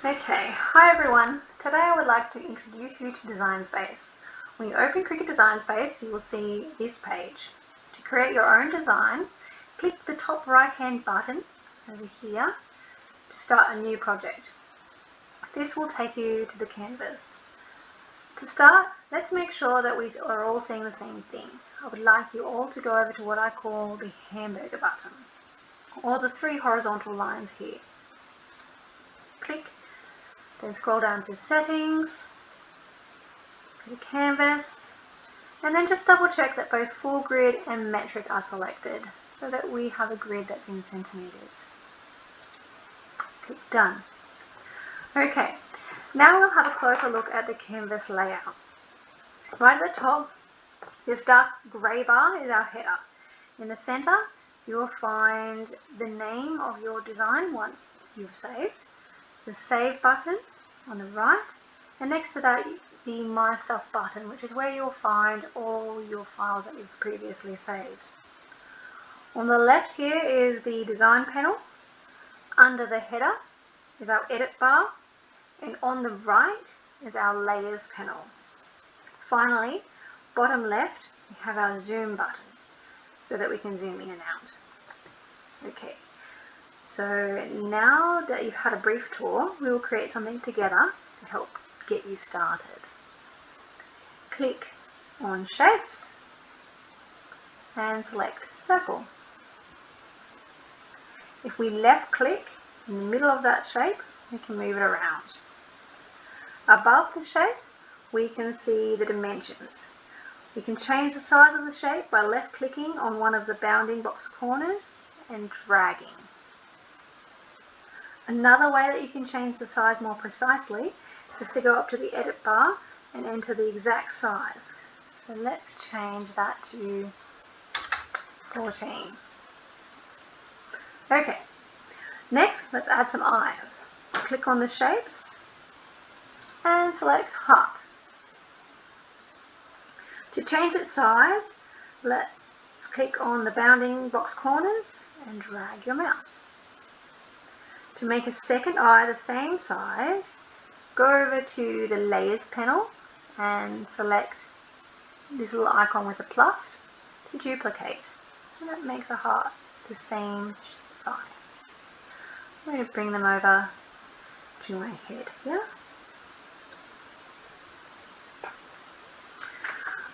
Okay, hi everyone. Today I would like to introduce you to Design Space. When you open Cricut Design Space, you will see this page. To create your own design, click the top right hand button over here to start a new project. This will take you to the canvas. To start, let's make sure that we are all seeing the same thing. I would like you all to go over to what I call the hamburger button, or the three horizontal lines here. Click. Then scroll down to settings, go to canvas, and then just double check that both full grid and metric are selected so that we have a grid that's in centimeters. Click done. Okay, now we'll have a closer look at the canvas layout. Right at the top, this dark grey bar is our header. In the center, you will find the name of your design once you've saved, the Save button on the right, and next to that the My Stuff button, which is where you'll find all your files that you've previously saved. On the left here is the Design panel. Under the header is our Edit bar, and on the right is our Layers panel. Finally, bottom left, we have our Zoom button so that we can zoom in and out. Okay. So now that you've had a brief tour, we will create something together to help get you started. Click on Shapes and select Circle. If we left click in the middle of that shape, we can move it around. Above the shape, we can see the dimensions. We can change the size of the shape by left clicking on one of the bounding box corners and dragging. Another way that you can change the size more precisely is to go up to the Edit bar and enter the exact size. So let's change that to 14. Okay, next let's add some eyes. Click on the shapes and select Heart. To change its size, click on the bounding box corners and drag your mouse. To make a second eye the same size, go over to the Layers panel and select this little icon with a plus to duplicate. And that makes a heart the same size. I'm going to bring them over to my head here.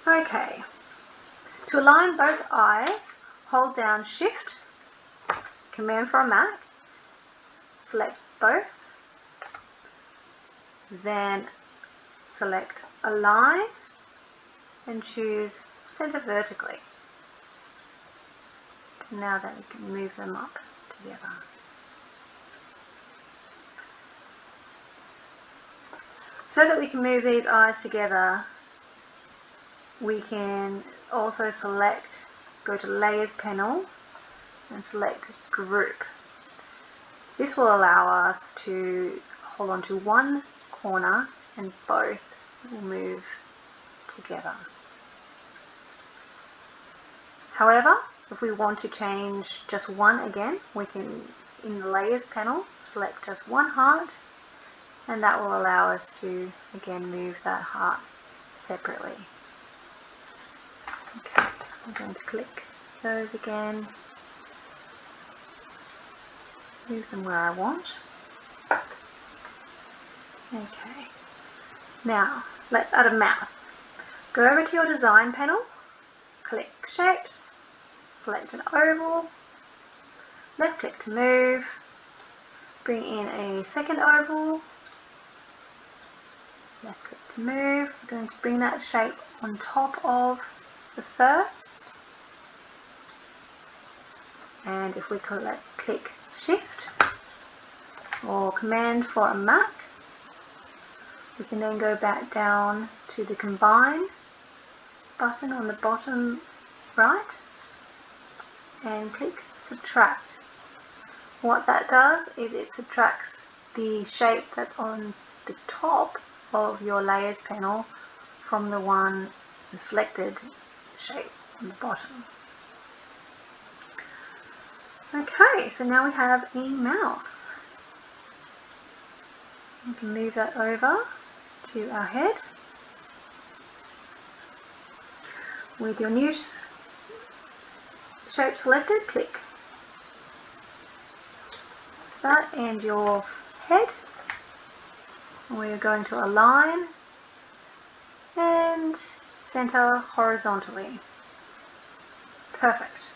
Okay. To align both eyes, hold down Shift, Command for a Mac, select both, then select Align and choose Center Vertically. Now that we can move them up together. So that we can move these eyes together, we can also go to Layers panel and select Group. This will allow us to hold on to one corner and both will move together. However, if we want to change just one again, we can, in the Layers panel, select just one heart, and that will allow us to again move that heart separately. Okay, so I'm going to click those again. Move them where I want. Okay. Now, let's add a mouth. Go over to your Design panel, click Shapes, select an oval, left click to move, bring in a second oval, left click to move. We're going to bring that shape on top of the first. And if we click Shift or Command for a Mac, we can then go back down to the Combine button on the bottom right and click Subtract. What that does is it subtracts the shape that's on the top of your Layers panel from the selected shape on the bottom. Okay, so now we have a mouse. We can move that over to our head. With your new shape selected, click that and your head. We're going to align and center horizontally. Perfect.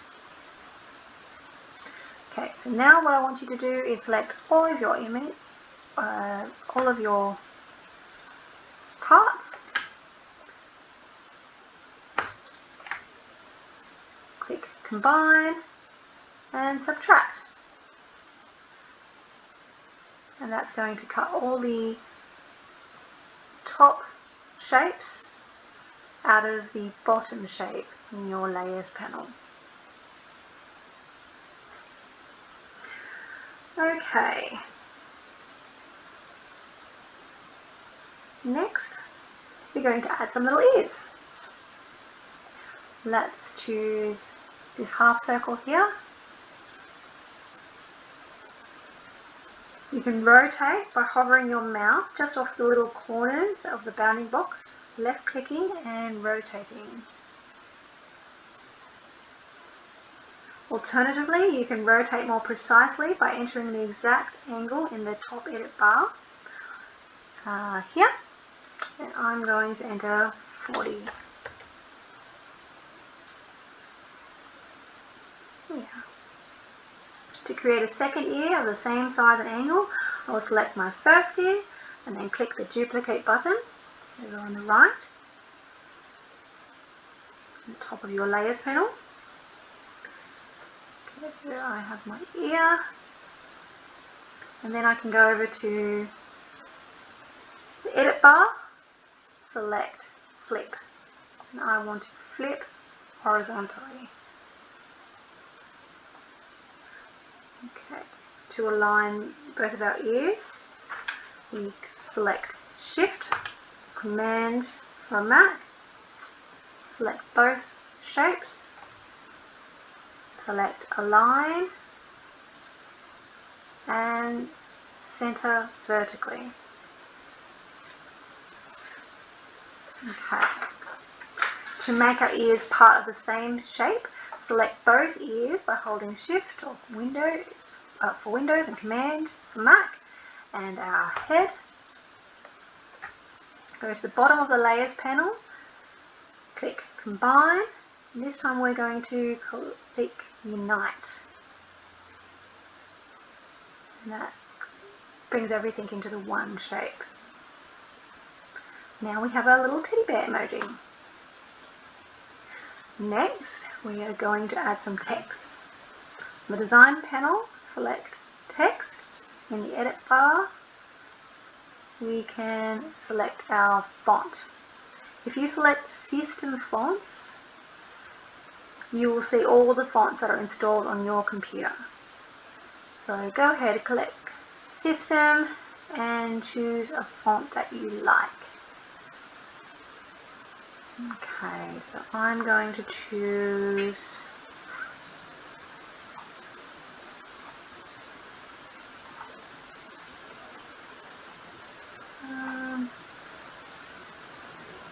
Okay, so now what I want you to do is select all of your image, all of your parts. Click combine and subtract. And that's going to cut all the top shapes out of the bottom shape in your layers panel. Okay. Next, we're going to add some little ears. Let's choose this half circle here. You can rotate by hovering your mouse just off the little corners of the bounding box, left clicking and rotating. Alternatively, you can rotate more precisely by entering the exact angle in the top edit bar here, and I'm going to enter 40. Yeah. To create a second ear of the same size and angle, I will select my first ear and then click the duplicate button over on the right, on the top of your layers panel. Okay, so I have my ear, and then I can go over to the edit bar, select flip, and I want to flip horizontally. Okay, to align both of our ears, we select Shift, Command from Mac, select both shapes, select Align, and center vertically. Okay. To make our ears part of the same shape, select both ears by holding Shift or Windows for Windows and Command for Mac, and our head. Go to the bottom of the layers panel, click Combine, and this time we're going to click Unite. And that brings everything into the one shape. Now we have our little teddy bear emoji. Next, we are going to add some text. On the design panel, select text. In the edit bar, we can select our font. If you select system fonts, you will see all the fonts that are installed on your computer. So go ahead and click system and choose a font that you like. Okay, so I'm going to choose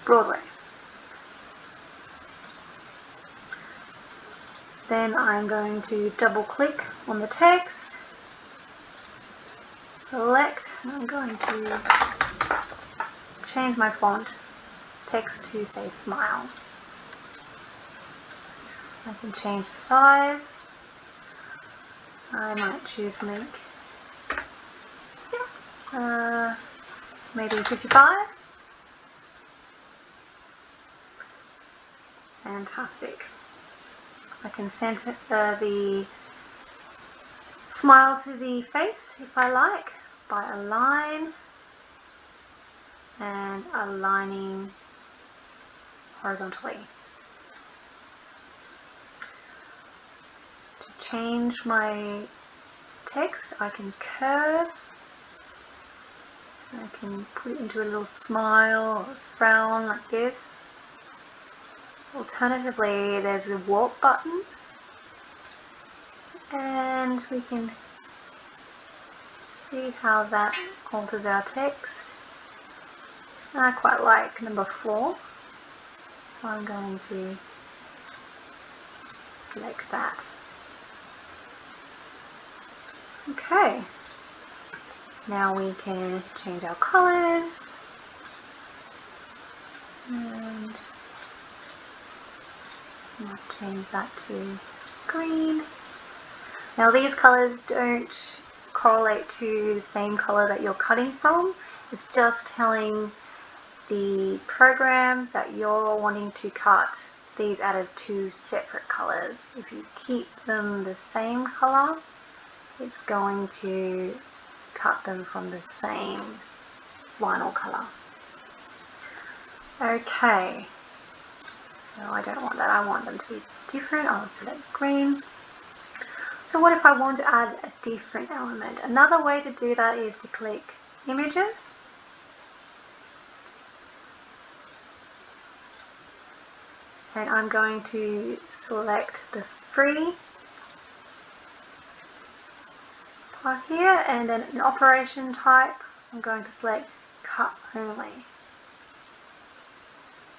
Broadway. Then I'm going to double click on the text, select, and I'm going to change my font text to say Smile. I can change the size. I might choose maybe 55. Fantastic. I can center the smile to the face if I like by align and aligning horizontally. To change my text, I can curve. I can put it into a little smile or a frown like this. Alternatively, there's a warp button, and we can see how that alters our text. I quite like number 4, so I'm going to select that. Okay, now we can change our colours, and I'll change that to green. Now these colours don't correlate to the same colour that you're cutting from. It's just telling the program that you're wanting to cut these out of 2 separate colours. If you keep them the same colour, it's going to cut them from the same vinyl colour. Okay, so I don't want that, I want them to be different. I'll select green. So what if I want to add a different element? Another way to do that is to click Images, and I'm going to select the free part here, and then an operation type, I'm going to select Cut Only.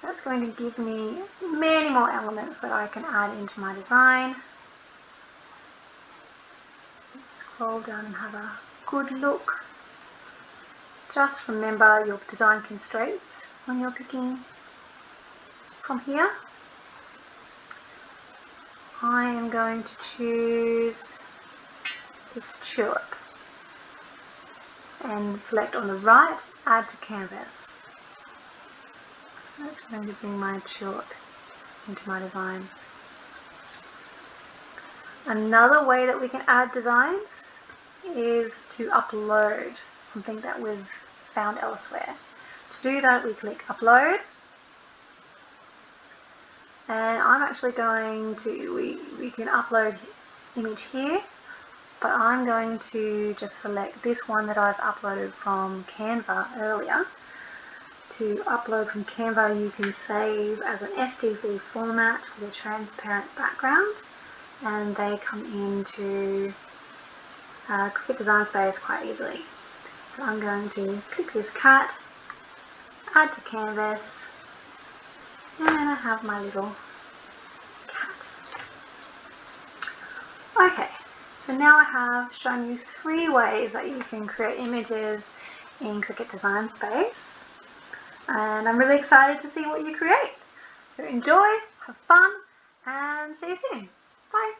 That's going to give me many more elements that I can add into my design. Let's scroll down and have a good look. Just remember your design constraints when you're picking from here. I am going to choose this tulip and select on the right, Add to Canvas. That's going to bring my tulip into my design. Another way that we can add designs is to upload something that we've found elsewhere. To do that, we click Upload, and I'm actually going to, we can upload image here, but I'm going to just select this one that I've uploaded from Canva earlier. To upload from Canva, you can save as an SDV format with a transparent background, and they come into Cricut Design Space quite easily. So I'm going to click this cat, add to canvas, and then I have my little cat. Okay, so now I have shown you 3 ways that you can create images in Cricut Design Space, and I'm really excited to see what you create. So enjoy, have fun, and see you soon. Bye!